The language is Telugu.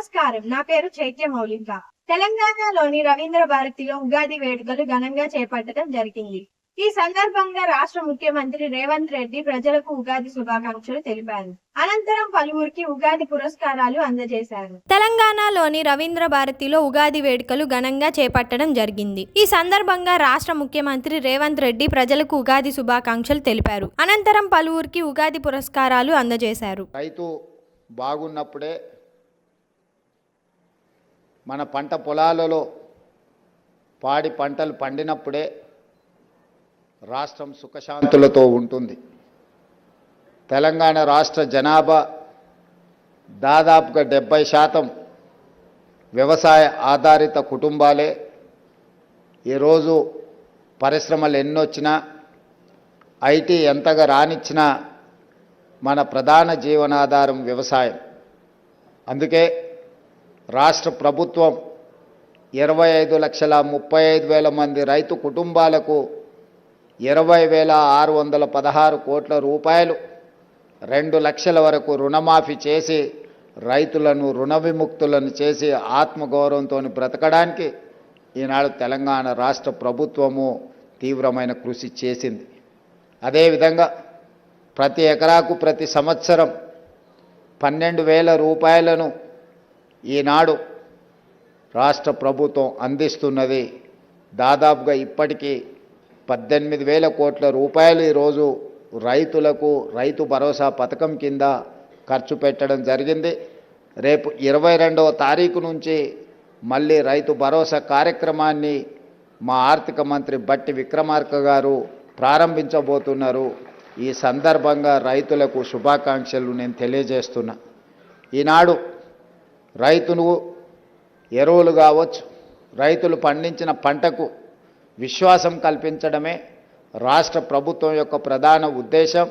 నమస్కారం. నా పేరు చైత్య మౌలిక. తెలంగాణలోని రవీంద్ర భారతిలో ఉగాది వేడుకలు ఘనంగా చేపట్టడం జరిగింది. ఈ సందర్భంగా రాష్ట్ర ముఖ్యమంత్రి రేవంత్ రెడ్డి ప్రజలకు ఉగాది శుభాకాంక్షలు తెలిపారు. అనంతరం పలువురికి ఉగాది పురస్కారాలు అందజేశారు. తెలంగాణలోని రవీంద్ర భారతిలో ఉగాది వేడుకలు ఘనంగా చేపట్టడం జరిగింది. ఈ సందర్భంగా రాష్ట్ర ముఖ్యమంత్రి రేవంత్ రెడ్డి ప్రజలకు ఉగాది శుభాకాంక్షలు తెలిపారు. అనంతరం పలువురికి ఉగాది పురస్కారాలు అందజేశారు. రైతు బాగున్నప్పుడే మన పంట పొలాలలో పాడి పంటలు పండినప్పుడే రాష్ట్రం సుఖశాంతులతో ఉంటుంది. తెలంగాణ రాష్ట్ర జనాభా దాదాపుగా 70% వ్యవసాయ ఆధారిత కుటుంబాలే. ఈరోజు పరిశ్రమలు ఎన్నొచ్చినా, ఐటీ ఎంతగా రానిచ్చినా మన ప్రధాన జీవనాధారం వ్యవసాయం. అందుకే రాష్ట్ర ప్రభుత్వం 25,35,000 మంది రైతు కుటుంబాలకు 20,616 కోట్ల రూపాయలు 2 లక్షల వరకు రుణమాఫీ చేసి రైతులను రుణ విముక్తులను చేసి ఆత్మగౌరవంతో బ్రతకడానికి ఈనాడు తెలంగాణ రాష్ట్ర ప్రభుత్వము తీవ్రమైన కృషి చేసింది. అదేవిధంగా ప్రతి ఎకరాకు ప్రతి సంవత్సరం 12,000 రూపాయలను ఈనాడు రాష్ట్ర ప్రభుత్వం అందిస్తున్నది. దాదాపుగా ఇప్పటికీ 18,000 కోట్ల రూపాయలు ఈరోజు రైతులకు రైతు భరోసా పథకం కింద ఖర్చు పెట్టడం జరిగింది. రేపు 22వ తారీఖు నుంచి మళ్ళీ రైతు భరోసా కార్యక్రమాన్ని మా ఆర్థిక మంత్రి బట్టి విక్రమార్క గారు ప్రారంభించబోతున్నారు. ఈ సందర్భంగా రైతులకు శుభాకాంక్షలు నేను తెలియజేస్తున్నా. ఈనాడు రైతును ఎరువులు కావచ్చు, రైతులు పండించిన పంటకు విశ్వాసం కల్పించడమే రాష్ట్ర ప్రభుత్వం యొక్క ప్రధాన ఉద్దేశం.